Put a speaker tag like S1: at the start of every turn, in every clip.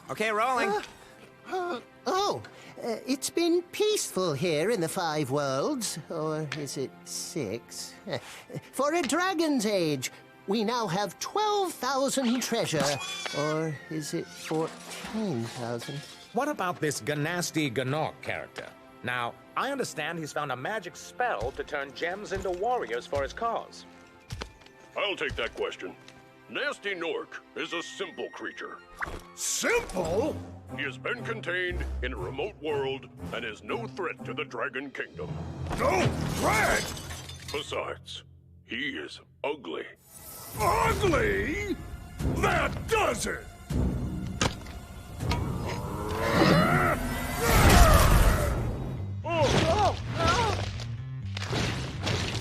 S1: Okay, rolling.
S2: It's been peaceful here in the 5 worlds, or is it 6? For a dragon's age, we now have 12,000 treasure, or is it 14,000?
S3: What about this Ganasty Ganok character? Now, I understand he's found a magic spell to turn gems into warriors for his cause.
S4: I'll take that question. Nasty Nork is a simple creature.
S5: Simple?
S4: He has been contained in a remote world and is no threat to the Dragon Kingdom.
S5: No threat?
S4: Besides, he is ugly.
S5: Ugly? That does it!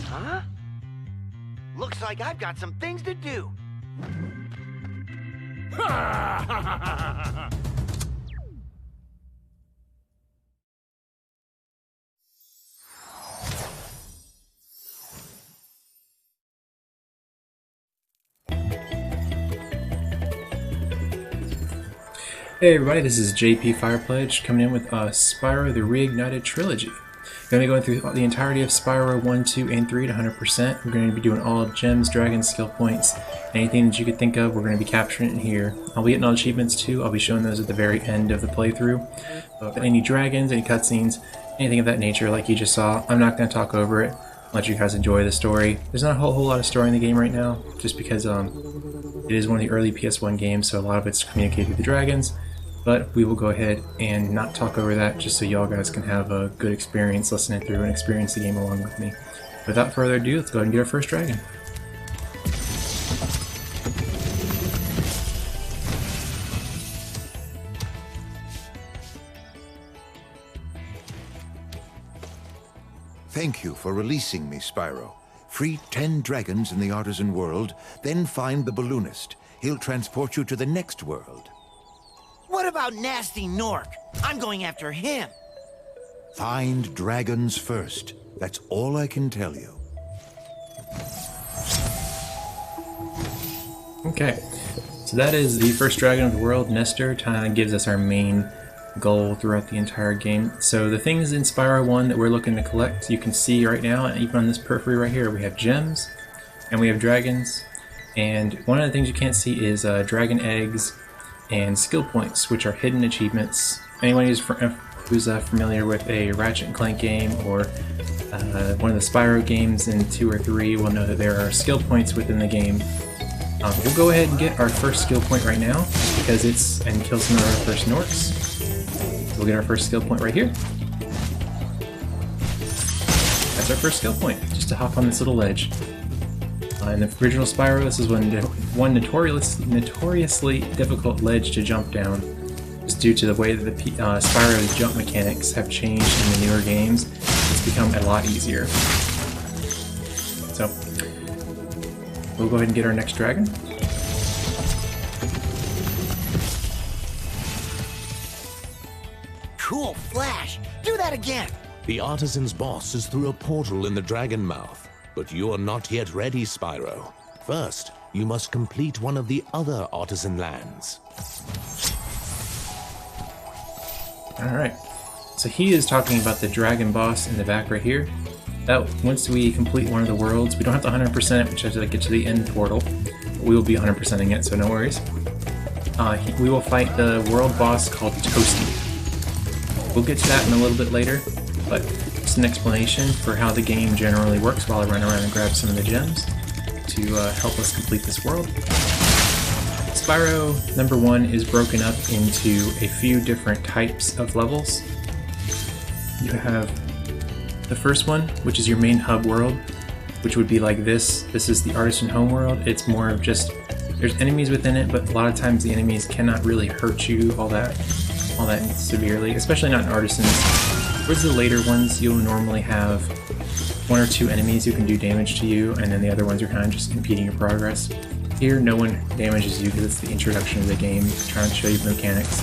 S1: Huh? Looks like I've got some things to do.
S6: Hey everybody, this is JP Firepledge coming in with Spyro the Reignited Trilogy. We're going to be going through the entirety of Spyro 1, 2, and 3 to 100%. We're going to be doing all gems, dragons, skill points, anything that you could think of, we're going to be capturing it here. I'll be getting all achievements too, I'll be showing those at the very end of the playthrough. But any dragons, any cutscenes, anything of that nature like you just saw, I'm not going to talk over it. I'll let you guys enjoy the story. There's not a whole lot of story in the game right now, just because it is one of the early PS1 games, so a lot of it's communicated through the dragons. But we will go ahead and not talk over that just so y'all guys can have a good experience listening through and experience the game along with me. Without further ado, let's go ahead and get our first dragon.
S7: Thank you for releasing me, Spyro. Free 10 dragons in the Artisan world, then find the balloonist. He'll transport you to the next world.
S1: What about Nasty Nork? I'm going after him.
S7: Find dragons first. That's all I can tell you.
S6: Okay, so that is the first dragon of the world, Nestor. Kind of gives us our main goal throughout the entire game. So the things in Spyro 1 that we're looking to collect, you can see right now, and even on this periphery right here, we have gems, and we have dragons, and one of the things you can't see is dragon eggs, and skill points, which are hidden achievements. Anyone who's familiar with a Ratchet and Clank game or one of the Spyro games in 2 or 3 will know that there are skill points within the game. We'll go ahead and get our first skill point right now because and kill some of our first Norks. We'll get our first skill point right here. That's our first skill point, just to hop on this little ledge. In the original Spyro, this is one notoriously difficult ledge to jump down, just due to the way that the Spyro's jump mechanics have changed in the newer games. It's become a lot easier. So, we'll go ahead and get our next dragon.
S1: Cool flash! Do that again!
S8: The Artisan's boss is through a portal in the dragon mouth. But you are not yet ready, Spyro. First, you must complete one of the other Artisan lands.
S6: Alright, so he is talking about the dragon boss in the back right here. Once we complete one of the worlds, we don't have to 100% it, which has to get to the end portal. But we will be 100%ing it, so no worries. We will fight the world boss called Toasty. We'll get to that in a little bit later, but an explanation for how the game generally works while I run around and grab some of the gems to help us complete this world. Spyro number 1 is broken up into a few different types of levels. You have the first one, which is your main hub world, which would be like this. This is the Artisan home world. It's more of just, there's enemies within it, but a lot of times the enemies cannot really hurt you all that severely, especially not in Artisans. Towards the later ones, you'll normally have 1 or 2 enemies who can do damage to you, and then the other ones are kind of just impeding your progress. Here, no one damages you because it's the introduction of the game, trying to show you the mechanics.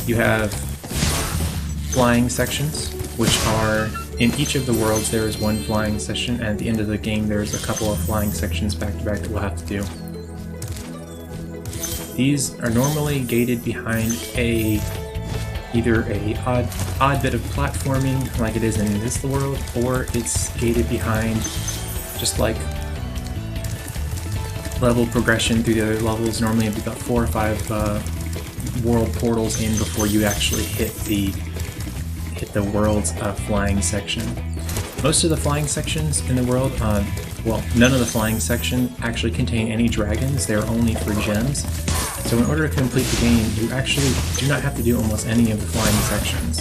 S6: You have flying sections, which are, in each of the worlds there is one flying section, and at the end of the game there's a couple of flying sections back to back that we'll have to do. These are normally gated behind either a odd bit of platforming like it is in this world, or it's gated behind just like level progression through the other levels. Normally it'd be about 4 or 5 world portals in before you actually hit the world's flying section. Most of the flying sections in the world, well, none of the flying sections actually contain any dragons. They're only for gems. So in order to complete the game, you actually do not have to do almost any of the flying sections,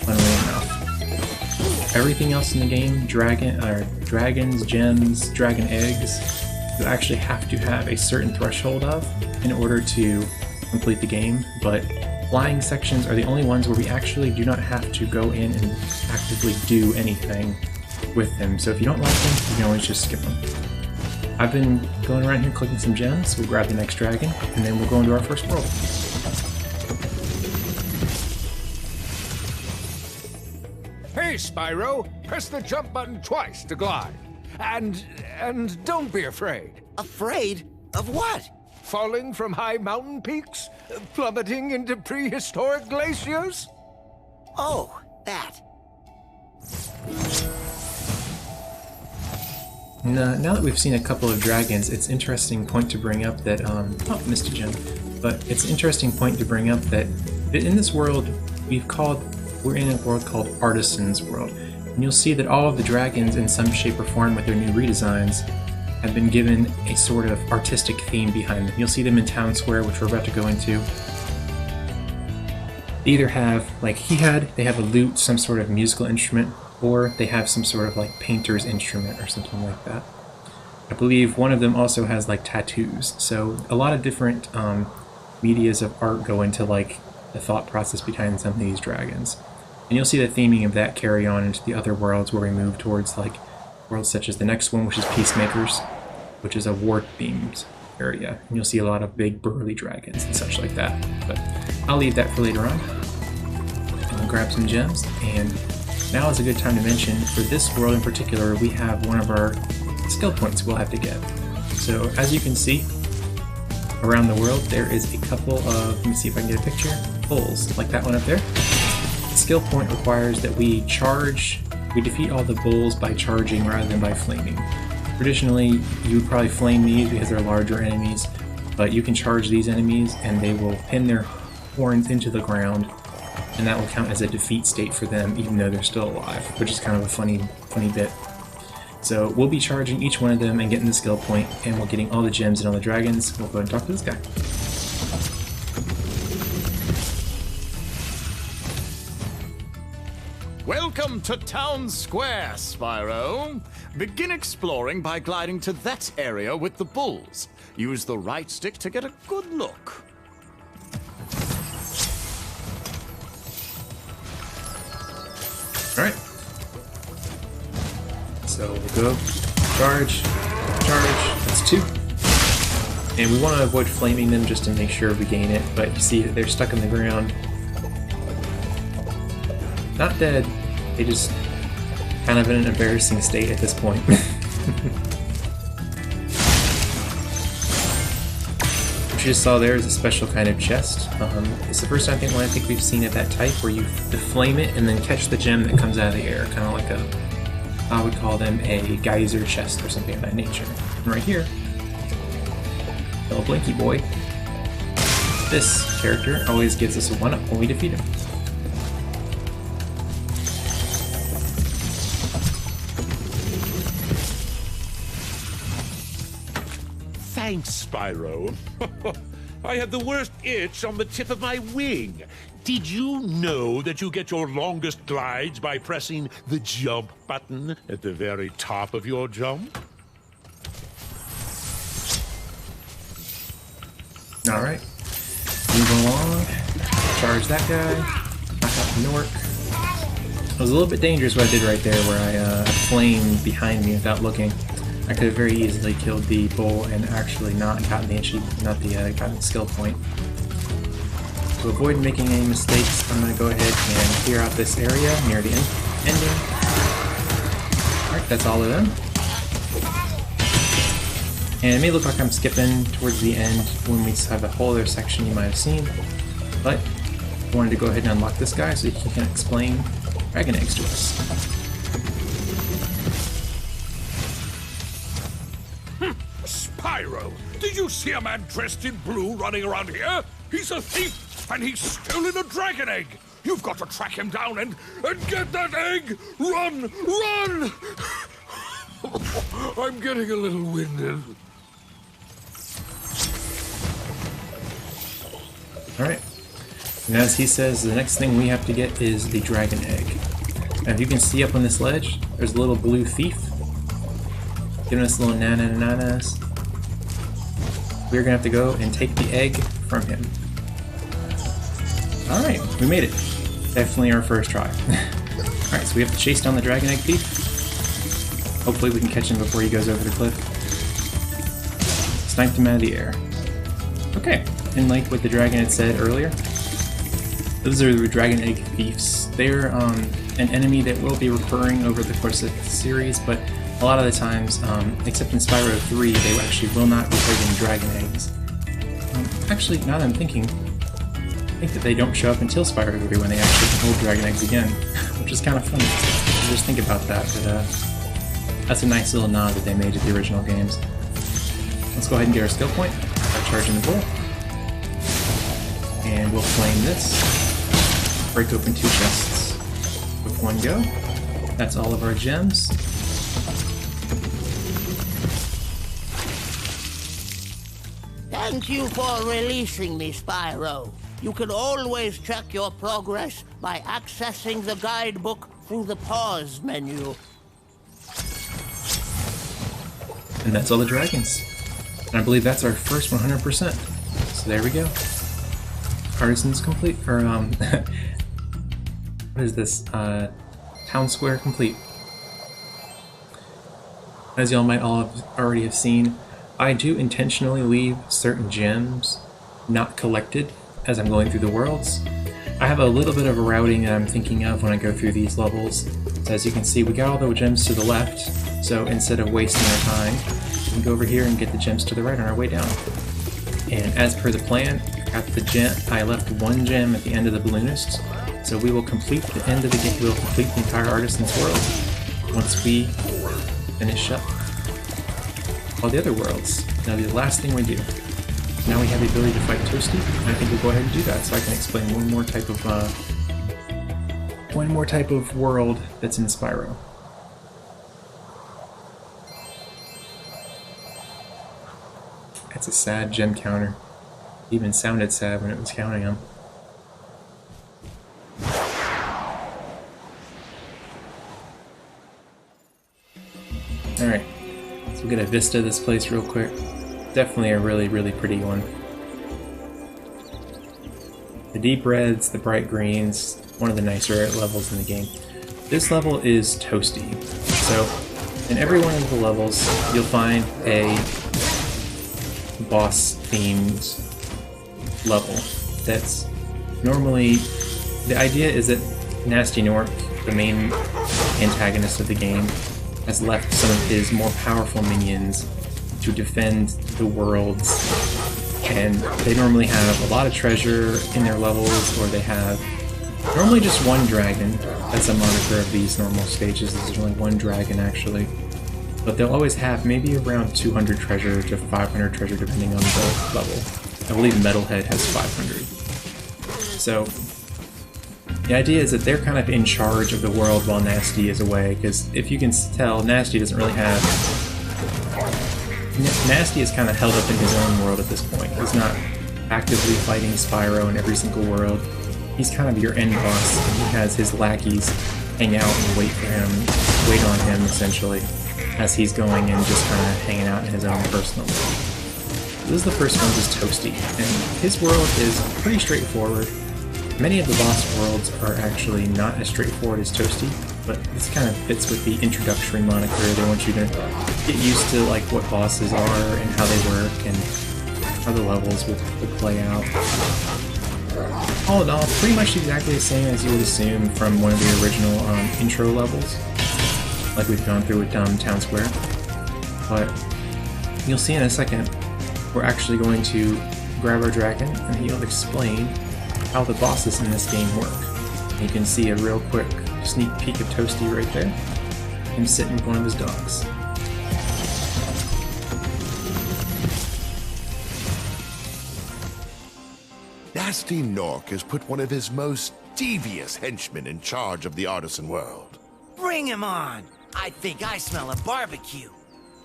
S6: funnily enough. Everything else in the game, dragons, gems, dragon eggs, you actually have to have a certain threshold of in order to complete the game, but flying sections are the only ones where we actually do not have to go in and actively do anything with them. So if you don't like them, you can always just skip them. I've been going around here clicking some gems. We'll grab the next dragon, and then we'll go into our first world.
S9: Hey, Spyro! Press the jump button twice to glide. And don't be afraid.
S1: Afraid? Of what?
S9: Falling from high mountain peaks? Plummeting into prehistoric glaciers?
S1: Oh, that.
S6: Now that we've seen a couple of dragons, it's an interesting point to bring up that, oh, Mr. Jim, but it's an interesting point to bring up that in this world, we're in a world called Artisans World, and you'll see that all of the dragons in some shape or form with their new redesigns have been given a sort of artistic theme behind them. You'll see them in Town Square, which we're about to go into. They either have, like they have a lute, some sort of musical instrument, or they have some sort of like painter's instrument or something like that. I believe one of them also has like tattoos. So a lot of different medias of art go into like the thought process behind some of these dragons. And you'll see the theming of that carry on into the other worlds where we move towards like worlds such as the next one, which is Peacemakers, which is a war-themed area. And you'll see a lot of big burly dragons and such like that. But I'll leave that for later on. I'll grab some gems, and now is a good time to mention, for this world in particular, we have one of our skill points we'll have to get. So as you can see, around the world there is a couple of, let me see if I can get a picture, bulls, like that one up there. The skill point requires that we defeat all the bulls by charging rather than by flaming. Traditionally, you would probably flame these because they're larger enemies, but you can charge these enemies and they will pin their horns into the ground, and that will count as a defeat state for them even though they're still alive, which is kind of a funny bit. So we'll be charging each one of them and getting the skill point, and we're getting all the gems and all the dragons. We'll go and talk to this guy.
S10: Welcome to Town Square, Spyro. Begin exploring by gliding to that area with the bulls. Use the right stick to get a good look.
S6: Alright. So we'll go, charge, that's 2. And we want to avoid flaming them just to make sure we gain it, but you see that they're stuck in the ground. Not dead, they just kind of in an embarrassing state at this point. What you just saw there is a special kind of chest. It's the first time I think we've seen it that type, where you deflame it and then catch the gem that comes out of the air, kind of like I would call them a geyser chest or something of that nature. And right here, little Blinky boy, this character always gives us a 1-up when we defeat him.
S11: Thanks, Spyro. I had the worst itch on the tip of my wing. Did you know that you get your longest glides by pressing the jump button at the very top of your jump?
S6: Alright. Move along. Charge that guy. Knock out the Nork. It was a little bit dangerous what I did right there, where I flamed behind me without looking. I could have very easily killed the bull and actually not gotten the skill point. To avoid making any mistakes, I'm going to go ahead and clear out this area near the ending. Alright, that's all of them. And it may look like I'm skipping towards the end when we have a whole other section you might have seen, but I wanted to go ahead and unlock this guy so he can explain dragon eggs to us.
S5: Spyro, did you see a man dressed in blue running around here? He's a thief, and he's stolen a dragon egg. You've got to track him down and get that egg! Run! Run! I'm getting a little winded.
S6: Alright. And as he says, the next thing we have to get is the dragon egg. Now if you can see up on this ledge, there's a little blue thief giving us little nanas. We're gonna have to go and take the egg from him. Alright, we made it. Definitely our first try. Alright, so we have to chase down the dragon egg thief. Hopefully we can catch him before he goes over the cliff. Sniped him out of the air. Okay, and like what the dragon had said earlier, those are the dragon egg thieves. They're an enemy that will be recurring over the course of the series, but a lot of the times, except in Spyro 3, they actually will not be taking dragon eggs. Actually, now that I'm thinking, I think that they don't show up until Spyro 3 when they actually can hold dragon eggs again, which is kind of funny. Just think about that, but that's a nice little nod that they made to the original games. Let's go ahead and get our skill point by charging the bull. And we'll flame this. Break open 2 chests with one go. That's all of our gems.
S2: Thank you for releasing me, Spyro. You can always check your progress by accessing the guidebook through the pause menu.
S6: And that's all the dragons. And I believe that's our first 100%. So there we go. Artisans complete, or what is this? Town square complete. As y'all might all already have seen, I do intentionally leave certain gems not collected as I'm going through the worlds. I have a little bit of a routing that I'm thinking of when I go through these levels. So as you can see, we got all the gems to the left, so instead of wasting our time, we can go over here and get the gems to the right on our way down. And as per the plan, I left one gem at the end of the balloonist, so we will complete the end of the game. We'll complete the entire Artisan's world once we finish up all the other worlds. That'll be the last thing we do. Now we have the ability to fight Toasty, and I think we'll go ahead and do that so I can explain one more type of world that's in Spyro. That's a sad gem counter. It even sounded sad when it was counting them. Alright, so we'll get a vista of this place real quick. Definitely a really, really pretty one. The deep reds, the bright greens, one of the nicer levels in the game. This level is Toasty. So, in every one of the levels, you'll find a boss-themed level that's normally... The idea is that Nasty Nork, the main antagonist of the game, has left some of his more powerful minions to defend the worlds, and they normally have a lot of treasure in their levels, or they have normally just one dragon. That's a moniker of these normal stages. There's only one dragon actually, but they'll always have maybe around 200 treasure to 500 treasure depending on the level. I believe Metalhead has 500. So the idea is that they're kind of in charge of the world while Nasty is away, because if you can tell, Nasty doesn't really have... Nasty is kind of held up in his own world at this point. He's not actively fighting Spyro in every single world. He's kind of your end boss, and he has his lackeys hang out and wait for him, wait on him essentially, as he's going and just kind of hanging out in his own personal world. This is the first one, is Toasty, and his world is pretty straightforward. Many of the boss worlds are actually not as straightforward as Toasty, but this kind of fits with the introductory moniker. They want you to get used to like what bosses are and how they work and how the levels will play out. All in all, pretty much exactly the same as you would assume from one of the original intro levels, like we've gone through with Town Square. But you'll see in a second, we're actually going to grab our dragon and he'll explain how the bosses in this game work. And you can see a real quick sneak peek of Toasty right there, him sitting with one of his dogs.
S12: Nasty Nork has put one of his most devious henchmen in charge of the artisan world.
S1: Bring him on! I think I smell a barbecue.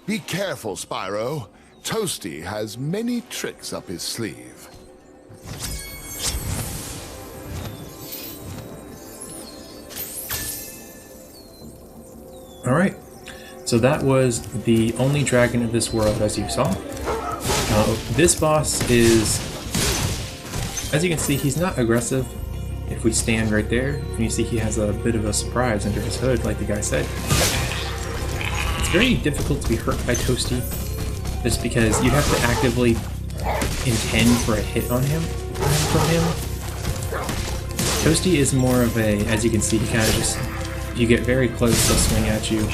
S12: Be careful, Spyro. Toasty has many tricks up his sleeve.
S6: Alright, so that was the only dragon of this world, as you saw. This boss is, as you can see, he's not aggressive. If we stand right there, and you see he has a bit of a surprise under his hood, like the guy said. It's very difficult to be hurt by Toasty, just because you have to actively intend for a hit on him from him. Toasty is more of a, as you can see, he kind of just, if you get very close, he'll swing at you.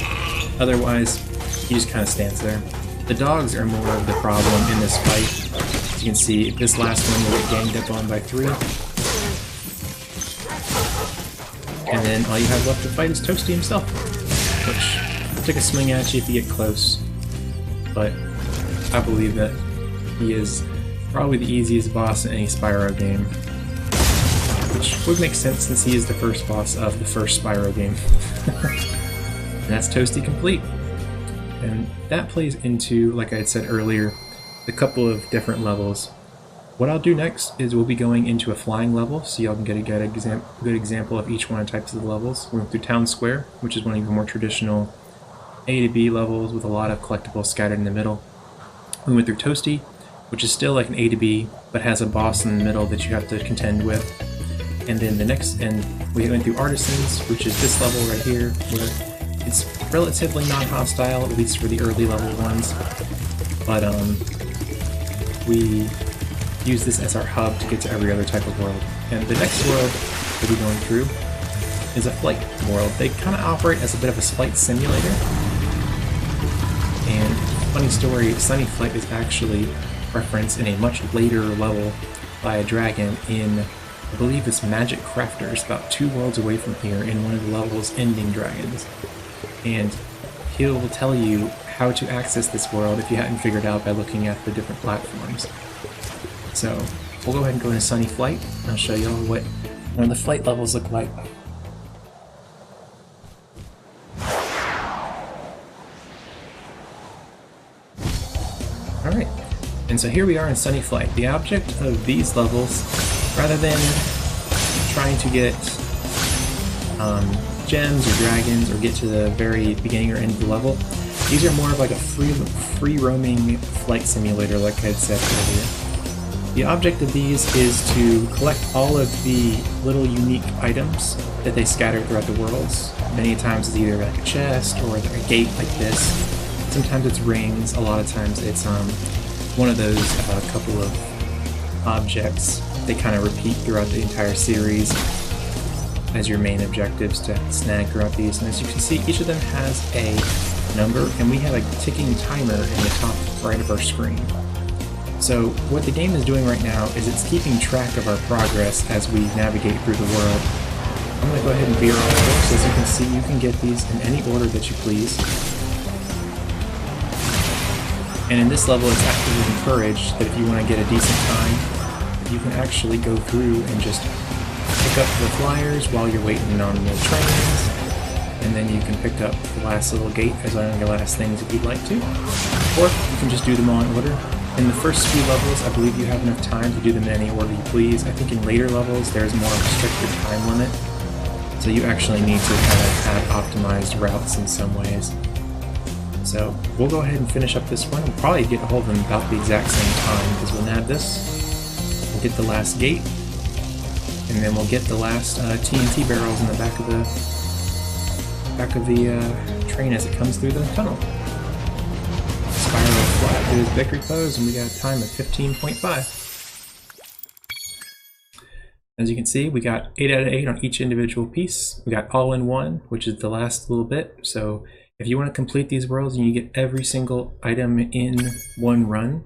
S6: Otherwise, he just kind of stands there. The dogs are more of the problem in this fight. As you can see, this last one will get ganged up on by 3. And then all you have left to fight is Toasty himself, which will take a swing at you if you get close. But I believe that he is probably the easiest boss in any Spyro game. Which would make sense since he is the first boss of the first Spyro game. And that's Toasty complete. And that plays into, like I had said earlier, a couple of different levels. What I'll do next is we'll be going into a flying level, so y'all can get a good example of each one of the types of the levels. We're going through Town Square, which is one of the more traditional A to B levels with a lot of collectibles scattered in the middle. We went through Toasty, which is still like an A to B, but has a boss in the middle that you have to contend with. And then the next, and we went through Artisans, which is this level right here, where it's relatively non-hostile, at least for the early level ones. But we use this as our hub to get to every other type of world. And the next world we'll be going through is a flight world. They kind of operate as a bit of a flight simulator. And funny story, Sunny Flight is actually referenced in a much later level by a dragon in, I believe it's Magic Crafters, about 2 worlds away from here, in one of the level's ending dragons. And he'll tell you how to access this world if you hadn't figured out by looking at the different platforms. So we'll go ahead and go into Sunny Flight, and I'll show you all what one of the flight levels look like. Alright, and so here we are in Sunny Flight. The object of these levels, rather than trying to get gems or dragons or get to the very beginning or end of the level, these are more of like a free roaming flight simulator, like I had said earlier. The object of these is to collect all of the little unique items that they scatter throughout the worlds. Many times it's either like a chest or a gate like this. Sometimes it's rings, a lot of times it's one of those couple of objects. They kind of repeat throughout the entire series as your main objectives to snag throughout these. And as you can see, each of them has a number, and we have a ticking timer in the top right of our screen. So what the game is doing right now is it's keeping track of our progress as we navigate through the world. I'm going to go ahead and veer off course. As you can see, you can get these in any order that you please. And in this level, it's actively encouraged that if you want to get a decent time, you can actually go through and just pick up the flyers while you're waiting on the trains, and then you can pick up the last little gate as one of your last things if you'd like to, or you can just do them all in order. In the first few levels, I believe you have enough time to do them in any order you please. I think in later levels, there's more restricted time limit, so you actually need to kind of have optimized routes in some ways. So we'll go ahead and finish up this one. We'll probably get a hold of them about the exact same time, because we'll nab this, we'll get the last gate, and then we'll get the last TNT barrels in the back of the train as it comes through the tunnel. Spyro flat to his victory pose, and we got a time of 15.5. As you can see, we got 8 out of 8 on each individual piece. We got all in one, which is the last little bit, so if you want to complete these worlds, and you get every single item in one run.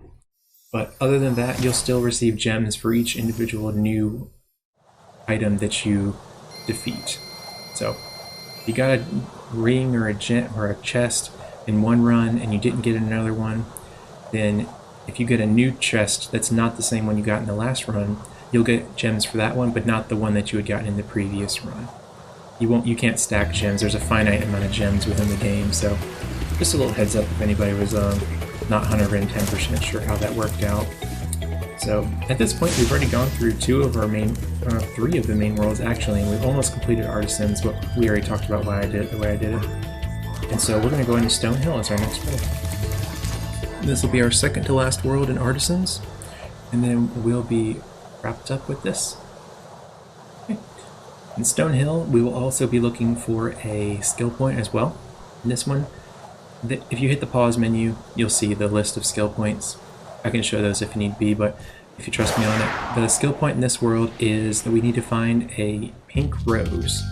S6: But other than that, you'll still receive gems for each individual new item that you defeat. So if you got a ring or a gem or a chest in one run and you didn't get another one, then if you get a new chest that's not the same one you got in the last run, you'll get gems for that one, but not the one that you had gotten in the previous run. You can't stack gems. There's a finite amount of gems within the game, so just a little heads up if anybody was not 110% sure how that worked out. So at this point, we've already gone through three of the main worlds actually, and we've almost completed Artisans, but we already talked about why I did it the way I did it. And so we're going to go into Stonehill as our next world. This will be our second to last world in Artisans, and then we'll be wrapped up with this. Okay. In Stonehill, we will also be looking for a skill point as well. In this one, if you hit the pause menu, you'll see the list of skill points. I can show those if need be, but if you trust me on it, the skill point in this world is that we need to find a pink rose.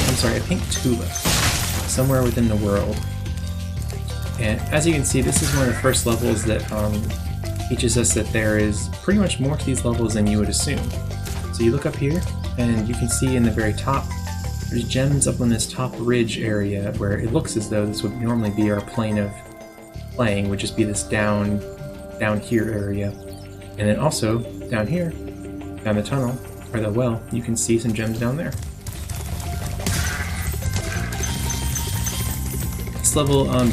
S6: I'm sorry, a pink tulip, somewhere within the world. And as you can see, this is one of the first levels that teaches us that there is pretty much more to these levels than you would assume. So you look up here, and you can see in the very top, there's gems up on this top ridge area where it looks as though this would normally be our plane of playing, would just be this down here area. And then also, down here, down the tunnel, or the well, you can see some gems down there. This level and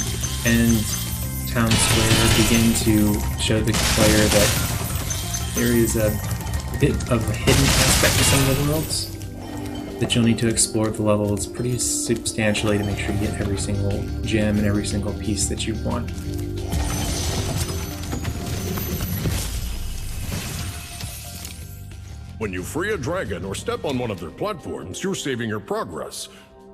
S6: Town Square begin to show the player that there is a bit of a hidden aspect to some of the worlds, that you'll need to explore the levels pretty substantially to make sure you get every single gem and every single piece that you want.
S4: When you free a dragon or step on one of their platforms, you're saving your progress.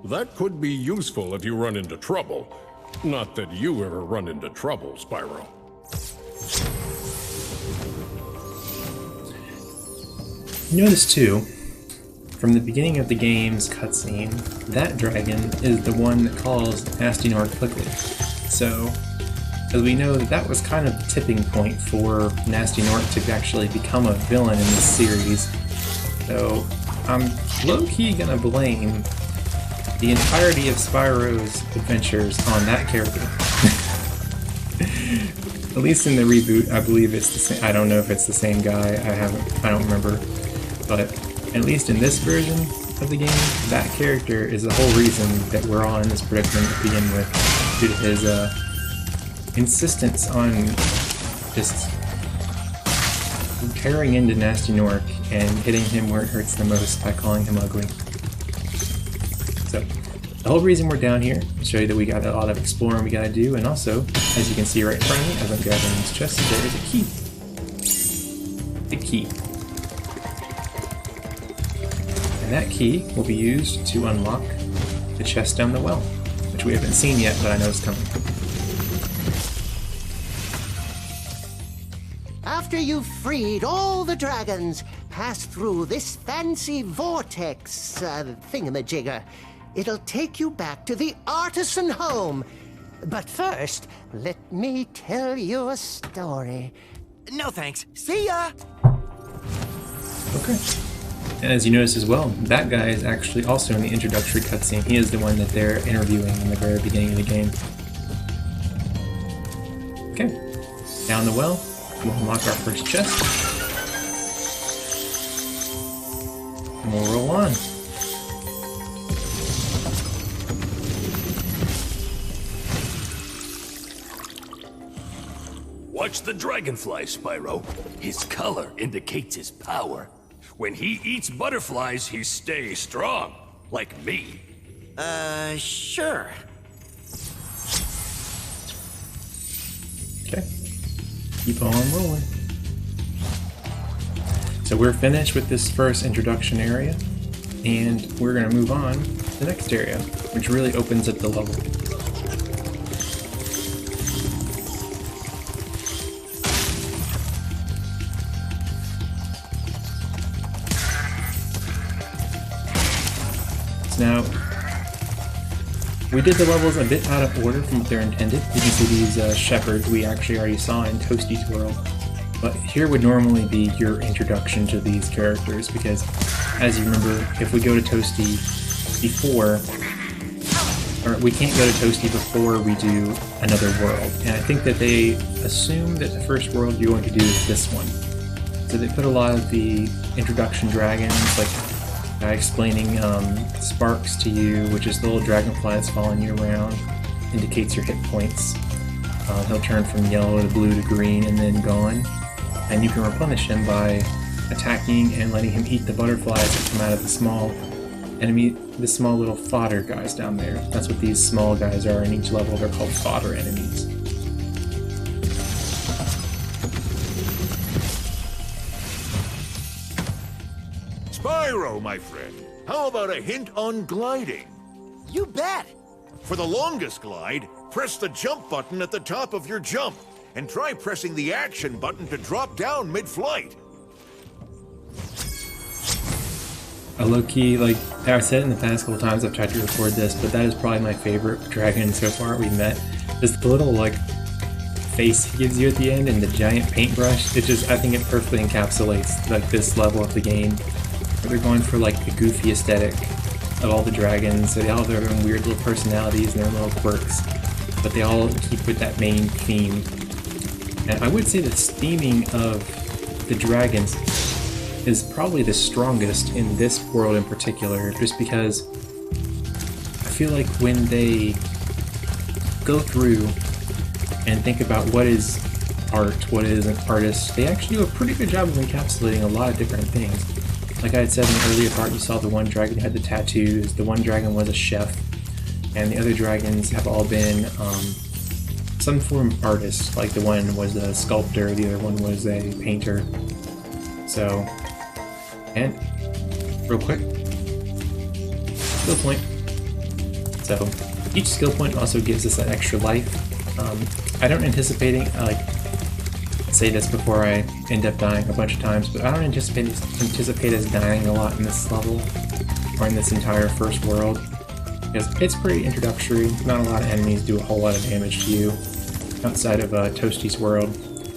S4: That could be useful if you run into trouble. Not that you ever run into trouble, Spyro.
S6: Notice too, from the beginning of the game's cutscene, that dragon is the one that calls Nasty Nork quickly. So, as we know, that was kind of the tipping point for Nasty Nork to actually become a villain in this series. So, I'm low-key gonna blame the entirety of Spyro's adventures on that character. At least in the reboot, I believe it's the same. I don't know if it's the same guy. I don't remember. But at least in this version of the game, that character is the whole reason that we're all in this predicament to begin with, due to his insistence on just tearing into Nasty Nork and hitting him where it hurts the most by calling him ugly. So, the whole reason we're down here, to show you that we got a lot of exploring we gotta do, and also, as you can see right in front of me, as I'm grabbing this chest, there is a key. The key. And that key will be used to unlock the chest down the well, which we haven't seen yet, but I know is coming.
S2: After you've freed all the dragons, pass through this fancy vortex thingamajigger. It'll take you back to the artisan home. But first, let me tell you a story.
S1: No thanks. See ya!
S6: Okay. And as you notice as well, that guy is actually also in the introductory cutscene. He is the one that they're interviewing in the very beginning of the game. Okay. Down the well, we'll unlock our first chest. And we'll roll on.
S13: Watch the dragonfly, Spyro. His color indicates his power. When he eats butterflies, he stays strong, like me.
S1: Sure.
S6: Okay. Keep on rolling. So we're finished with this first introduction area, and we're going to move on to the next area, which really opens up the level. Now, we did the levels a bit out of order from what they're intended. You can see these shepherds we actually already saw in Toasty's world. But here would normally be your introduction to these characters, because as you remember, if we go to Toasty before, or we can't go to Toasty before we do another world. And I think that they assume that the first world you're going to do is this one. So they put a lot of the introduction dragons, like explaining sparks to you, which is the little dragonfly that's following you around, indicates your hit points. He'll turn from yellow to blue to green and then gone. And you can replenish him by attacking and letting him eat the butterflies that come out of the small enemy, the small little fodder guys down there. That's what these small guys are in each level. They're called fodder enemies.
S12: Spyro, my friend, how about a hint on gliding?
S1: You bet!
S12: For the longest glide, press the jump button at the top of your jump, and try pressing the action button to drop down mid-flight.
S6: A low-key, like I've said in the past couple times I've tried to record this, but that is probably my favorite dragon so far we met. Just the little, like, face he gives you at the end and the giant paintbrush. It just, I think it perfectly encapsulates, like, this level of the game. Where they're going for, like, the goofy aesthetic of all the dragons. So they all have their own weird little personalities and their little quirks, but they all keep with that main theme. And I would say the theming of the dragons is probably the strongest in this world in particular, just because I feel like when they go through and think about what is art, what is an artist, they actually do a pretty good job of encapsulating a lot of different things. Like I had said in the earlier part, you saw the one dragon had the tattoos, the one dragon was a chef, and the other dragons have all been some form of artist. Like the one was a sculptor, the other one was a painter. So, and real quick, skill point. So each skill point also gives us an extra life. I don't anticipate, like, say this before I end up dying a bunch of times, but I don't anticipate us dying a lot in this level, or in this entire first world, because it's pretty introductory. Not a lot of enemies do a whole lot of damage to you outside of Toasty's world,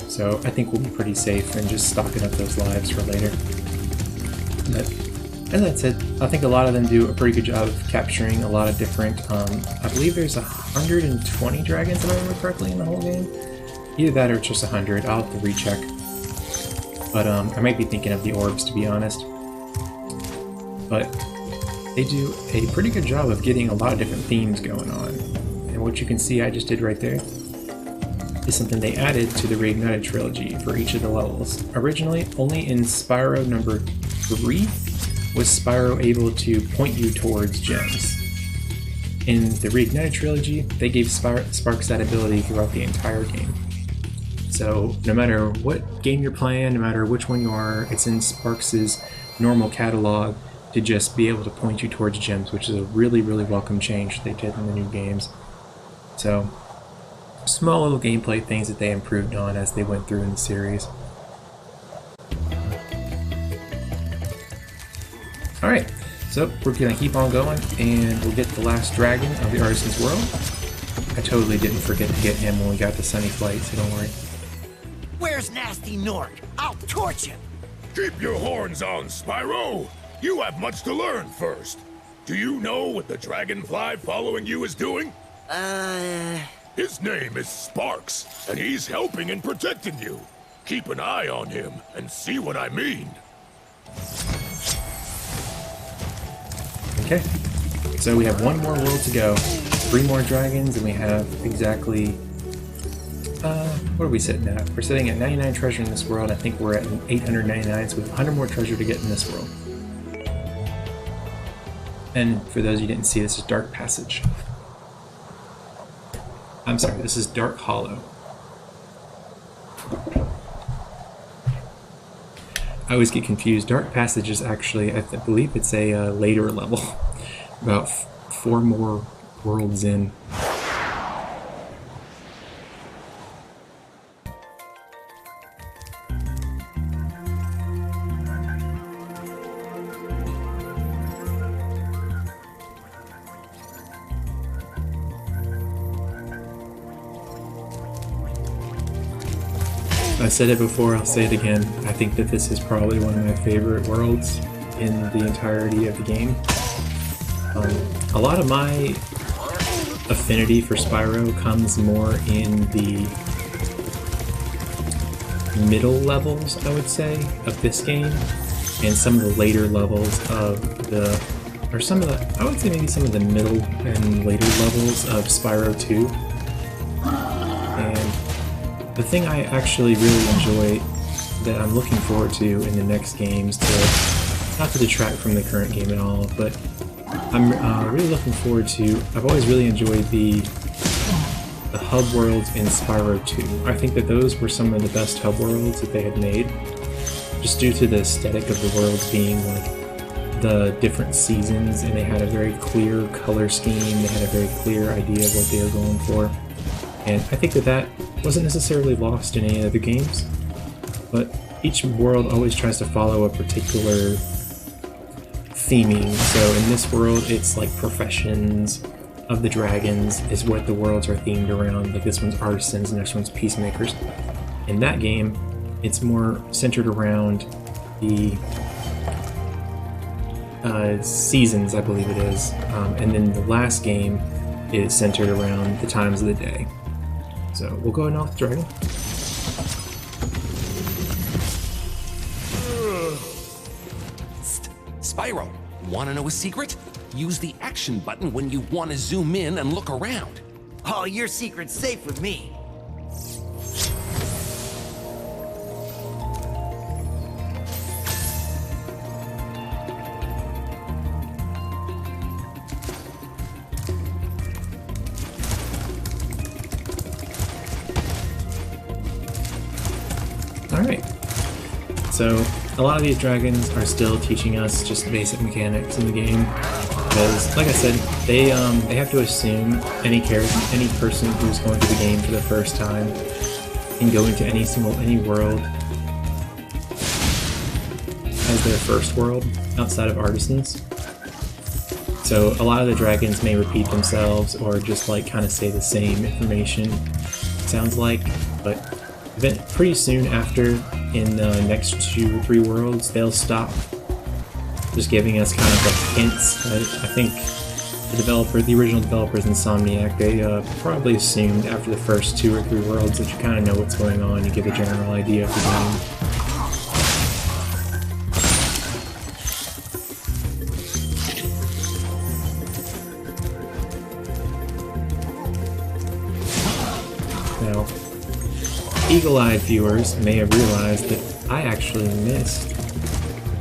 S6: so I think we'll be pretty safe and just stocking up those lives for later. But as I said, I think a lot of them do a pretty good job of capturing a lot of different, I believe there's 120 dragons, if I remember correctly, in the whole game. Either that or it's just 100, I'll have to recheck. But I might be thinking of the orbs, to be honest. But they do a pretty good job of getting a lot of different themes going on. And what you can see I just did right there is something they added to the Reignited Trilogy for each of the levels. Originally, only in Spyro number 3 was Spyro able to point you towards gems. In the Reignited Trilogy, they gave Sparks that ability throughout the entire game. So no matter what game you're playing, no matter which one you are, it's in Sparks' normal catalog to just be able to point you towards gems, which is a really, really welcome change they did in the new games. So small little gameplay things that they improved on as they went through in the series. Alright, so we're gonna keep on going and we'll get the last dragon of the Artisan's World. I totally didn't forget to get him when we got to Sunny Flight, so don't worry.
S1: Where's Nasty Nork? I'll torch him!
S5: Keep your horns on, Spyro! You have much to learn first. Do you know what the dragonfly following you is doing? His name is Sparks, and he's helping and protecting you. Keep an eye on him and see what I mean.
S6: Okay, so we have one more world to go. 3 more dragons, and we have exactly... what are we sitting at? We're sitting at 99 treasure in this world. I think we're at 899, so we have 100 more treasure to get in this world. And for those you didn't see, this is Dark Passage. I'm sorry, this is Dark Hollow. I always get confused. Dark Passage is actually, I believe it's a later level. About 4 more worlds in. I said it before, I'll say it again. I think that this is probably one of my favorite worlds in the entirety of the game. A lot of my affinity for Spyro comes more in the middle levels, I would say, of this game, and some of the later levels of the, or some of the, I would say maybe some of the middle and later levels of Spyro 2. And the thing I actually really enjoy that I'm looking forward to in the next games, not to detract from the current game at all, but I'm really looking forward to, I've always really enjoyed the hub worlds in Spyro 2. I think that those were some of the best hub worlds that they had made, just due to the aesthetic of the worlds being like the different seasons, and they had a very clear color scheme, they had a very clear idea of what they were going for. And I think that that wasn't necessarily lost in any other games, but each world always tries to follow a particular theming. So in this world, it's like professions of the dragons is what the worlds are themed around. Like this one's artisans, and next one's peacemakers. In that game, it's more centered around the seasons, I believe it is. And then the last game is centered around the times of the day. So we'll go ahead and off the dragon.
S14: Spyro, wanna know a secret? Use the action button when you want to zoom in and look around.
S1: Oh, your secret's safe with me.
S6: Alright, so a lot of these dragons are still teaching us just basic mechanics in the game, because, like I said, they have to assume any person who's going through the game for the first time can go into any world as their first world outside of Artisans. So a lot of the dragons may repeat themselves or just like kind of say the same information, it sounds like, but then pretty soon after, in the next 2 or 3 worlds, they'll stop just giving us kind of like hints. I think the original developers, Insomniac, they probably assumed after the first 2 or 3 worlds that you kind of know what's going on, you get a general idea of the game. Now, eagle-eyed viewers may have realized that I actually missed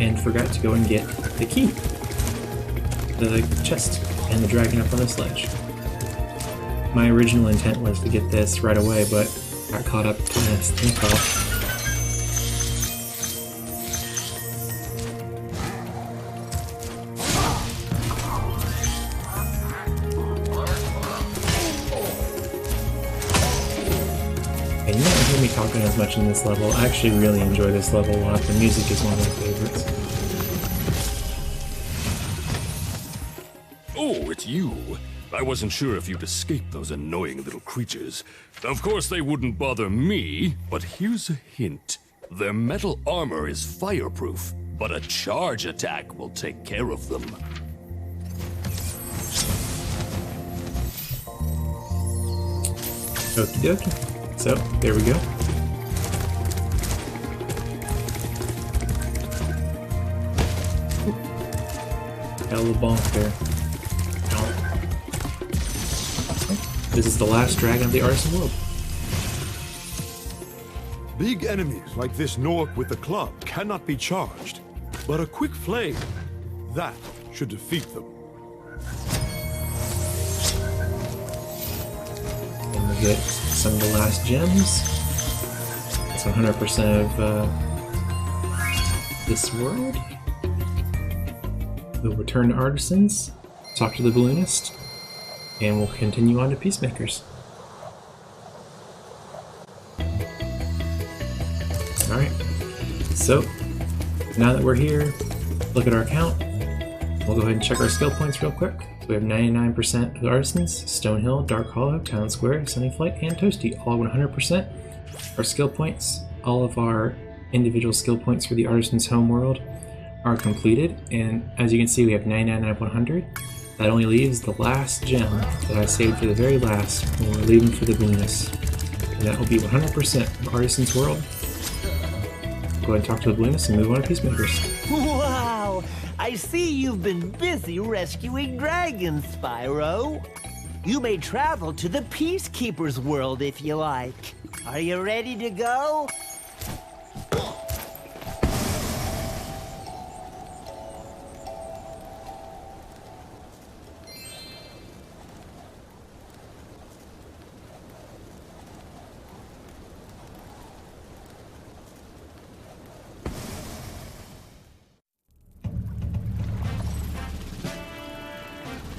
S6: and forgot to go and get the key, the chest, and the dragon up on the sledge. My original intent was to get this right away, but got caught up in the call. And you don't hear me talking as much in this level. I actually really enjoy this level a lot. The music is one of my favorites.
S13: Oh, it's you. I wasn't sure if you'd escape those annoying little creatures. Of course they wouldn't bother me, but here's a hint. Their metal armor is fireproof, but a charge attack will take care of them.
S6: Okie dokie. So, there we go. Got a little bonk there. This is the last dragon of the Artisan world.
S15: Big enemies like this Nork with the club cannot be charged, but a quick flame, that should defeat them.
S6: And we get some of the last gems. It's 100% of this world. We'll return to Artisans, talk to the balloonist, and we'll continue on to Peacemakers. Alright, so now that we're here, look at our account. We'll go ahead and check our skill points real quick. So we have 99% of the Artisans, Stonehill, Dark Hollow, Town Square, Sunny Flight, and Toasty, all 100%. Our skill points all of our individual skill points for the Artisan's Homeworld are completed, and as you can see we have 99 out of 100. That only leaves the last gem that I saved for the very last when we're leaving for the balloonist. And that will be 100% of Artisan's World. Go ahead and talk to the balloonist and move on to Peacemakers.
S16: Wow! I see you've been busy rescuing dragons, Spyro. You may travel to the Peacekeepers world if you like. Are you ready to go?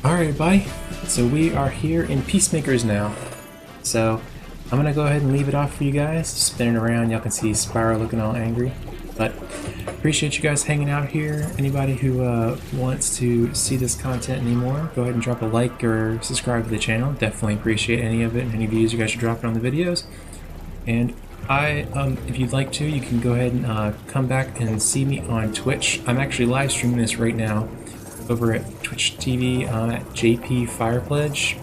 S6: Alright everybody, so we are here in Peacemakers now. So I'm gonna go ahead and leave it off for you guys. Spinning around, y'all can see Spyro looking all angry. But appreciate you guys hanging out here. Anybody who wants to see this content anymore, go ahead and drop a like or subscribe to the channel. Definitely appreciate any of it and any views you guys are dropping on the videos. And if you'd like to, you can go ahead and come back and see me on Twitch. I'm actually live streaming this right now over at Twitch TV at JP Firepledge.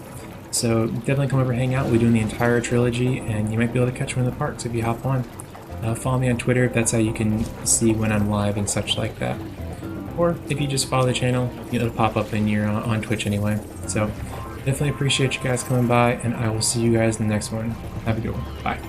S6: So definitely come over and hang out. We're doing the entire trilogy, and you might be able to catch one of the parts if you hop on. Follow me on Twitter if that's how you can see when I'm live and such like that. Or if you just follow the channel, it'll pop up in your on Twitch anyway. So definitely appreciate you guys coming by, and I will see you guys in the next one. Have a good one. Bye.